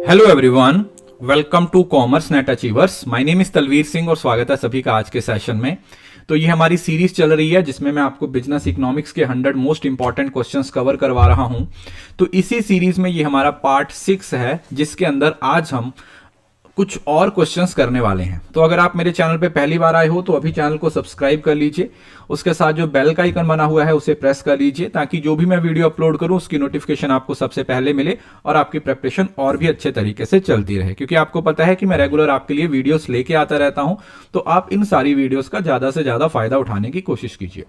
Hello everyone, welcome to commerce net achievers. My name is Talvir Singh और स्वागत है सभी का आज के सेशन में। तो ये हमारी सीरीज चल रही है जिसमें मैं आपको बिजनेस इकोनॉमिक्स के 100 मोस्ट इंपॉर्टेंट क्वेश्चंस कवर करवा रहा हूं। तो इसी सीरीज में ये हमारा पार्ट 6 है जिसके अंदर आज हम कुछ और क्वेश्चंस करने वाले हैं। तो अगर आप मेरे चैनल पे पहली बार आए हो तो अभी चैनल को सब्सक्राइब कर लीजिए, उसके साथ जो बेल का आइकन बना हुआ है उसे प्रेस कर लीजिए ताकि जो भी मैं वीडियो अपलोड करूं उसकी नोटिफिकेशन आपको सबसे पहले मिले और आपकी प्रिपरेशन और भी अच्छे तरीके से चलती रहे। क्योंकि आपको पता है कि मैं रेगुलर आपके लिए वीडियोस लेके आता रहता हूं, तो आप इन सारी वीडियोस का ज्यादा से ज्यादा फायदा उठाने की कोशिश कीजिए।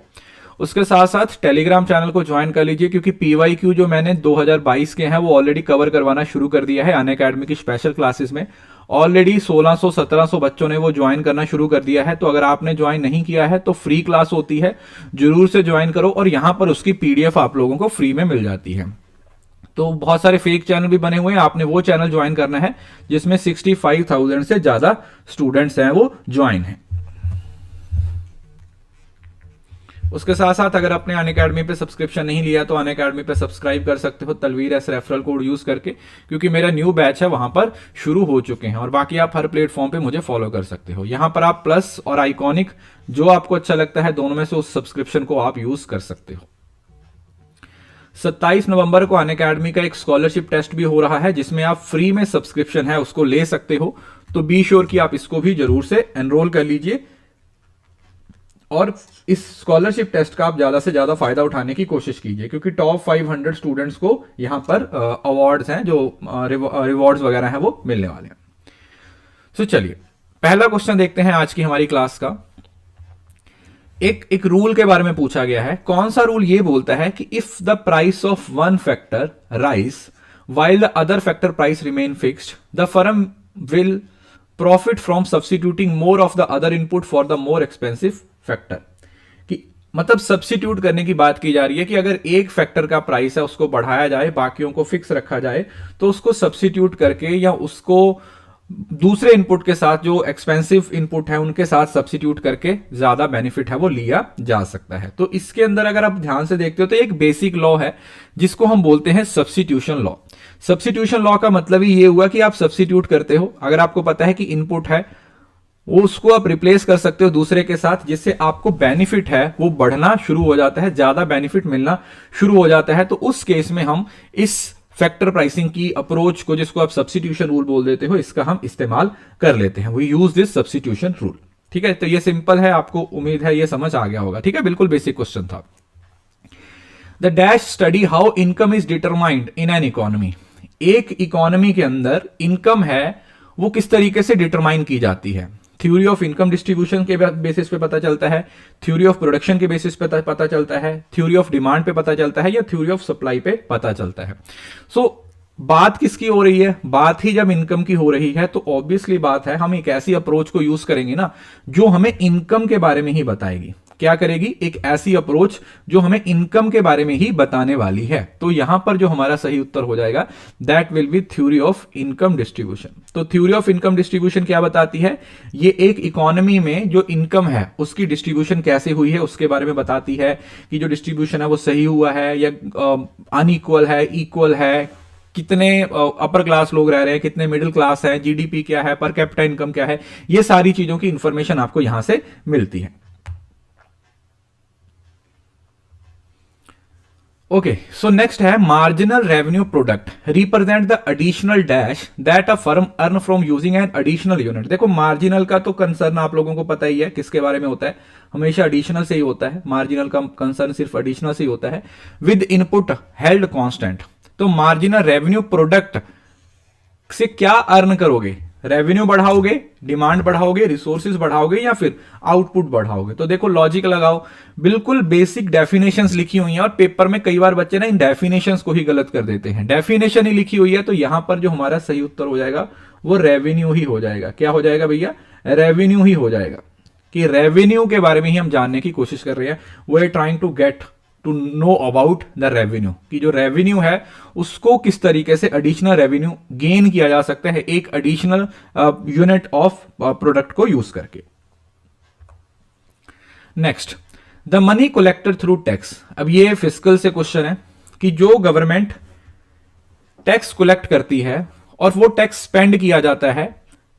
उसके साथ साथ टेलीग्राम चैनल को ज्वाइन कर लीजिए क्योंकि PYQ जो मैंने 2022 के हैं वो ऑलरेडी कवर करवाना शुरू कर दिया है अनअकैडमी की स्पेशल क्लासेस में। ऑलरेडी 1600-1700 बच्चों ने वो ज्वाइन करना शुरू कर दिया है। तो अगर आपने ज्वाइन नहीं किया है तो फ्री क्लास होती है, जरूर से ज्वाइन करो और यहां पर उसकी PDF आप लोगों को फ्री में मिल जाती है। तो बहुत सारे फेक चैनल भी बने हुए हैं, आपने वो चैनल ज्वाइन करना है जिसमें 65,000 से ज्यादा स्टूडेंट्स हैं वो ज्वाइन है। उसके साथ साथ अगर आपने अनअकैडमी पे सब्सक्रिप्शन नहीं लिया तो अनअकैडमी पे सब्सक्राइब कर सकते हो Talveer S referral code use करके, क्योंकि मेरा न्यू बैच है वहां पर शुरू हो चुके हैं। और बाकी आप हर प्लेटफॉर्म पे मुझे फॉलो कर सकते हो। यहां पर आप प्लस और आइकॉनिक जो आपको अच्छा लगता है दोनों में से उस सब्सक्रिप्शन को आप यूज कर सकते हो। 27 नवंबर को अनअकैडमी का एक स्कॉलरशिप टेस्ट भी हो रहा है जिसमें आप फ्री में सब्सक्रिप्शन है उसको ले सकते हो। तो बी श्योर कि आप इसको भी जरूर से एनरोल कर लीजिए और इस स्कॉलरशिप टेस्ट का आप ज्यादा से ज्यादा फायदा उठाने की कोशिश कीजिए, क्योंकि टॉप 500 स्टूडेंट्स को यहां पर अवार्ड्स हैं जो रिवॉर्ड्स वगैरह हैं वो मिलने वाले हैं। तो चलिए पहला क्वेश्चन देखते हैं आज की हमारी क्लास का। एक रूल के बारे में पूछा गया है। कौन सा रूल ये बोलता है कि if the price of one factor rise while the other factor price remain fixed, the firm will profit from substituting more of the other input for the more expensive factor। कि मतलब substitute करने की बात की जा रही है कि अगर एक फैक्टर का प्राइस है उसको बढ़ाया जाए, बाकियों को फिक्स रखा जाए, तो उसको सब्सिट्यूट करके या उसको दूसरे इनपुट के साथ जो एक्सपेंसिव इनपुट है उनके साथ सब्सिट्यूट करके ज्यादा बेनिफिट है वो लिया जा सकता है। तो इसके अंदर अगर आप ध्यान से देखते हो तो एक बेसिक लॉ है जिसको हम बोलते हैं सब्सिट्यूशन लॉ। सब्सिट्यूशन लॉ का मतलब ही ये हुआ कि आप सब्सिट्यूट करते हो। अगर आपको पता है कि इनपुट है वो उसको आप रिप्लेस कर सकते हो दूसरे के साथ, जिससे आपको बेनिफिट है वो बढ़ना शुरू हो जाता है, ज्यादा बेनिफिट मिलना शुरू हो जाता है। तो उस केस में हम इस फैक्टर प्राइसिंग की अप्रोच को, जिसको आप सब्सिट्यूशन रूल बोल देते हो, इसका हम इस्तेमाल कर लेते हैं। We use this substitution rule. ठीक है, तो ये सिंपल है, आपको उम्मीद है ये समझ आ गया होगा। ठीक है, बिल्कुल बेसिक क्वेश्चन था। The dash study how income is determined in an economy. एक इकोनॉमी के अंदर इनकम है वो किस तरीके से डिटरमाइन की जाती है। थ्योरी ऑफ इनकम डिस्ट्रीब्यूशन के बेसिस पे पता चलता है, थ्योरी ऑफ प्रोडक्शन के बेसिस पे पता चलता है, थ्योरी ऑफ डिमांड पे पता चलता है, या थ्योरी ऑफ सप्लाई पे पता चलता है। सो बात किसकी हो रही है? बात ही जब इनकम की हो रही है तो ऑब्वियसली बात है हम एक ऐसी अप्रोच को यूज करेंगे ना जो हमें इनकम के बारे में ही बताएगी। क्या करेगी? एक ऐसी अप्रोच जो हमें इनकम के बारे में ही बताने वाली है। तो यहां पर जो हमारा सही उत्तर हो जाएगा that will be theory of income distribution. तो थ्योरी ऑफ इनकम डिस्ट्रीब्यूशन क्या बताती है? ये एक इकोनॉमी में जो इनकम है उसकी डिस्ट्रीब्यूशन कैसे हुई है उसके बारे में बताती है कि जो डिस्ट्रीब्यूशन है वो सही हुआ है या अनइक्वल है, इक्वल है, कितने अपर क्लास लोग रह रहे हैं, कितने मिडिल क्लास है, जीडीपी क्या है, पर कैपिटा इनकम क्या है, ये सारी चीजों की इंफॉर्मेशन आपको यहां से मिलती है। ओके, सो नेक्स्ट है marginal revenue product represent the additional dash that a firm earn from using an additional unit. देखो मार्जिनल का तो कंसर्न आप लोगों को पता ही है किसके बारे में होता है, हमेशा एडिशनल से ही होता है। मार्जिनल का कंसर्न सिर्फ एडिशनल से ही होता है। With input held constant. तो मार्जिनल रेवेन्यू प्रोडक्ट से क्या अर्न करोगे? रेवेन्यू बढ़ाओगे, डिमांड बढ़ाओगे, रिसोर्सेज बढ़ाओगे, या फिर आउटपुट बढ़ाओगे? तो देखो लॉजिक लगाओ, बिल्कुल बेसिक डेफिनेशंस लिखी हुई हैं और पेपर में कई बार बच्चे ना इन डेफिनेशंस को ही गलत कर देते हैं। डेफिनेशन ही लिखी हुई है तो यहां पर जो हमारा सही उत्तर हो जाएगा वो रेवेन्यू ही हो जाएगा। क्या हो जाएगा भैया? रेवेन्यू ही हो जाएगा। कि रेवेन्यू के बारे में ही हम जानने की कोशिश कर रहे हैं। We are trying to get to know about the revenue, कि जो रेवेन्यू है उसको किस तरीके से एडिशनल रेवेन्यू गेन किया जा सकता है एक एडिशनल यूनिट ऑफ प्रोडक्ट को यूज करके। Next, the money collected through tax. अब ये फिस्कल से क्वेश्चन है कि जो गवर्नमेंट टैक्स कलेक्ट करती है और वो टैक्स स्पेंड किया जाता है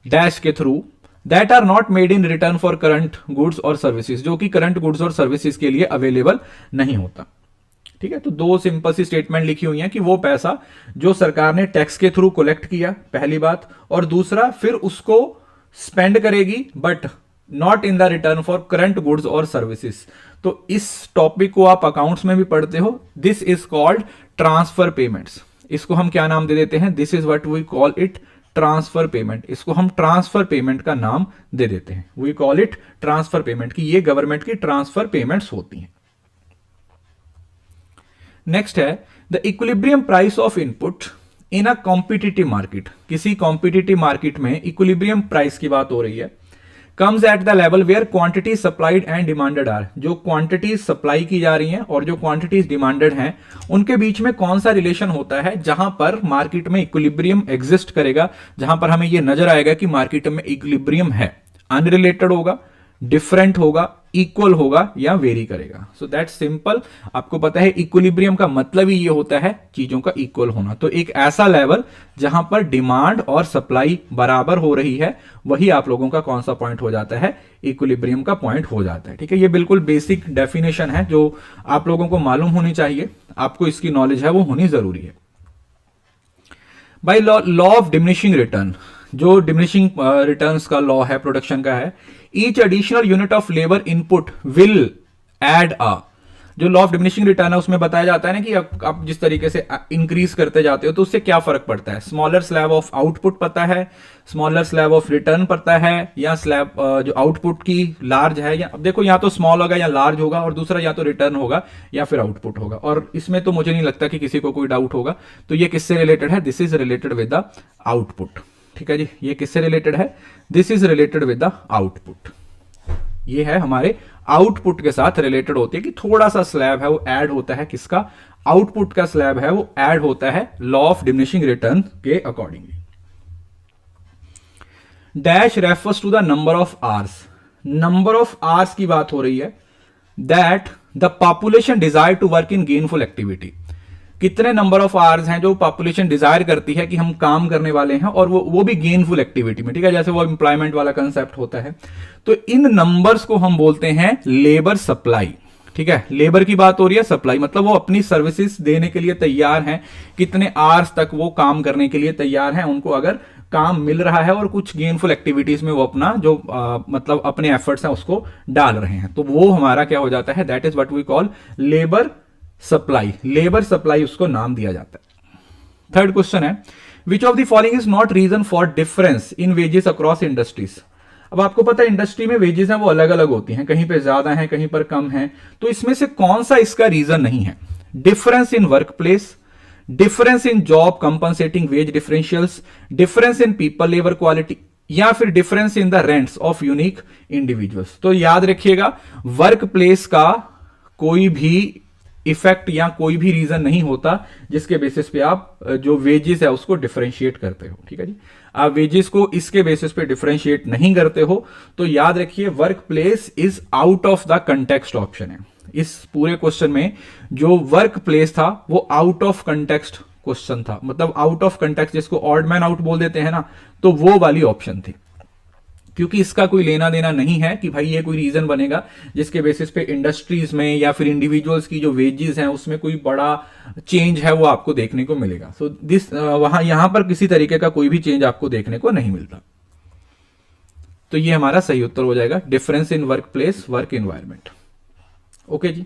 डैश के through, that are not made in return for current goods और सर्विसेज, जो कि करंट गुड्स और सर्विसेज के लिए अवेलेबल नहीं होता। ठीक है, तो दो सिंपल सी स्टेटमेंट लिखी हुई है कि वो पैसा जो सरकार ने टैक्स के थ्रू कलेक्ट किया, पहली बात, और दूसरा फिर उसको स्पेंड करेगी but not in the return for current goods और सर्विसेज। तो इस टॉपिक को आप अकाउंट्स में भी पढ़ते हो। This is called transfer payments. इसको हम क्या नाम दे देते हैं? This is what we call it transfer payment. इसको हम ट्रांसफर पेमेंट का नाम दे देते हैं। We call it transfer payment, कि ये गवर्नमेंट की ट्रांसफर पेमेंट्स होती हैं। नेक्स्ट है the equilibrium price of input in a competitive market. किसी कॉम्पिटिटिव मार्केट में इक्विलिब्रियम प्राइस की बात हो रही है। Comes at the level where quantity supplied and demanded are. जो क्वांटिटीज सप्लाई की जा रही हैं और जो क्वांटिटीज डिमांडेड हैं, उनके बीच में कौन सा रिलेशन होता है जहां पर मार्केट में इक्विलिब्रियम एग्जिस्ट करेगा, जहां पर हमें यह नजर आएगा कि मार्केट में इक्विलिब्रियम है। अनरिलेटेड होगा, डिफरेंट होगा, इक्वल होगा या वेरी करेगा। So that simple. आपको पता है इक्विलिब्रियम का मतलब ही ये होता है चीजों का इक्वल होना। तो एक ऐसा लेवल जहां पर डिमांड और सप्लाई बराबर हो रही है, वही आप लोगों का कौन सा पॉइंट हो जाता है? इक्विलिब्रियम का पॉइंट हो जाता है। ठीक है, ये बिल्कुल बेसिक डेफिनेशन है जो आप लोगों को मालूम होनी चाहिए। आपको इसकी नॉलेज है वो होनी जरूरी है। By law of diminishing return, जो डिमिनिशिंग रिटर्न्स का लॉ है, प्रोडक्शन का है, each additional unit of labour input will add a. जो लॉ ऑफ डिमिनिशिंग रिटर्न है उसमें बताया जाता है ना कि आप जिस तरीके से इंक्रीज करते जाते हो तो उससे क्या फर्क पड़ता है। स्मॉलर स्लैब ऑफ आउटपुट पता है, स्मॉलर स्लैब ऑफ रिटर्न पता है, या स्लैब जो आउटपुट की लार्ज है, या अब देखो या तो स्मॉल होगा या लार्ज होगा, और दूसरा या तो रिटर्न होगा या फिर आउटपुट होगा। और इसमें तो मुझे नहीं लगता कि किसी को कोई डाउट होगा। तो ये किससे रिलेटेड है? This is related with the output. ठीक है जी, ये किससे रिलेटेड है? This is related with the output. ये है हमारे आउटपुट के साथ रिलेटेड होती है कि थोड़ा सा स्लैब है वो ऐड होता है। किसका? आउटपुट का स्लैब है वो ऐड होता है लॉ ऑफ डिमिनिशिंग रिटर्न के accordingly. Dash refers to the number of hours. Number of hours की बात हो रही है that the population desire to work in gainful activity. कितने नंबर ऑफ आवर्स हैं जो पॉपुलेशन डिजायर करती है कि हम काम करने वाले हैं, और वो भी गेनफुल एक्टिविटी में। ठीक है, जैसे वो एम्प्लॉयमेंट वाला कंसेप्ट होता है। तो इन नंबर्स को हम बोलते हैं लेबर सप्लाई। ठीक है, लेबर की बात हो रही है, सप्लाई मतलब वो अपनी सर्विसेज देने के लिए तैयार हैं, कितने आवर्स तक वो काम करने के लिए तैयार हैं, उनको अगर काम मिल रहा है और कुछ गेनफुल एक्टिविटीज में वो अपना जो मतलब अपने एफर्ट्स हैं उसको डाल रहे हैं, तो वो हमारा क्या हो जाता है? That is what we call labour supply. Labour supply उसको नाम दिया जाता है। थर्ड क्वेश्चन है which of the following is not reason for difference in wages across industries. अब आपको पता है इंडस्ट्री में वेजेस हैं वो अलग अलग होती हैं, कहीं पे ज्यादा हैं कहीं पर कम हैं। तो इसमें से कौन सा इसका रीजन नहीं है? Difference in work place, difference in job compensating wage differentials, difference in people labour quality, या फिर difference in the rents of unique individuals. तो याद रखिएगा वर्क प्लेस का कोई भी इफेक्ट या कोई भी रीजन नहीं होता जिसके बेसिस पे आप जो वेजेस है उसको डिफरेंशिएट करते हो। ठीक है जी, आप वेजेस को इसके बेसिस पे डिफरेंशिएट नहीं करते हो। तो याद रखिए work place is out of the context option है। इस पूरे क्वेश्चन में जो वर्क प्लेस था वो आउट ऑफ कंटेक्स्ट क्वेश्चन था, मतलब आउट ऑफ कंटेक्स्ट जिसको ऑड मैन आउट बोल देते हैं ना, तो वो वाली ऑप्शन थी। क्योंकि इसका कोई लेना देना नहीं है कि भाई ये कोई रीजन बनेगा जिसके बेसिस पे इंडस्ट्रीज में या फिर इंडिविजुअल्स की जो वेजेस हैं उसमें कोई बड़ा चेंज है वो आपको देखने को मिलेगा। सो दिस वहां यहां पर किसी तरीके का कोई भी चेंज आपको देखने को नहीं मिलता। तो ये हमारा सही उत्तर हो जाएगा, difference in work place work environment. Okay जी,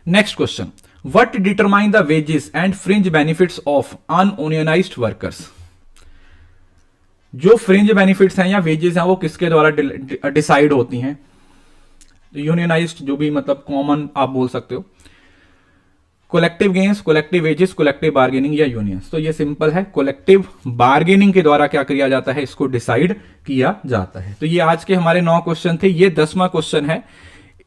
next question, what determine the wages and fringe benefits of ununionized workers. जो फ्रिंज बेनिफिट्स हैं या वेजेस हैं वो किसके द्वारा डिसाइड होती हैं? यूनियनाइज्ड जो भी मतलब कॉमन आप बोल सकते हो, collective gains, collective wages, collective bargaining या यूनियंस। तो ये सिंपल है, कोलेक्टिव बार्गेनिंग के द्वारा क्या किया जाता है? इसको डिसाइड किया जाता है। तो ये आज के हमारे 9 क्वेश्चन थे, ये 10वां क्वेश्चन है।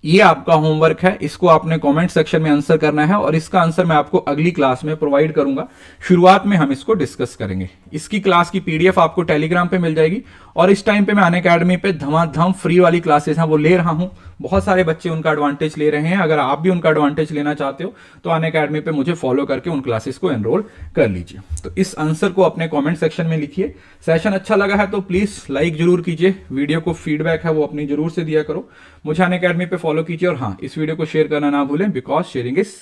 ये आपका होमवर्क है, इसको आपने कमेंट सेक्शन में आंसर करना है और इसका आंसर मैं आपको अगली क्लास में प्रोवाइड करूंगा। शुरुआत में हम इसको डिस्कस करेंगे। इसकी क्लास की पीडीएफ आपको टेलीग्राम पे मिल जाएगी और इस टाइम पे मैं अनअकैडमी पे धमाधम फ्री वाली क्लासेस हैं वो ले रहा हूं। बहुत सारे बच्चे उनका एडवांटेज ले रहे हैं। अगर आप भी उनका एडवांटेज लेना चाहते हो तो अनअकैडमी पे मुझे फॉलो करके उन क्लासेस को एनरोल कर लीजिए। तो इस आंसर को अपने कमेंट सेक्शन में लिखिए। सेशन अच्छा लगा है तो प्लीज लाइक जरूर कीजिए, वीडियो को फीडबैक है वो अपनी जरूर से दिया करो, मुझे अनअकैडमी पे फॉलो कीजिए और हाँ, इस वीडियो को शेयर करना ना भूलें बिकॉज शेयरिंग इज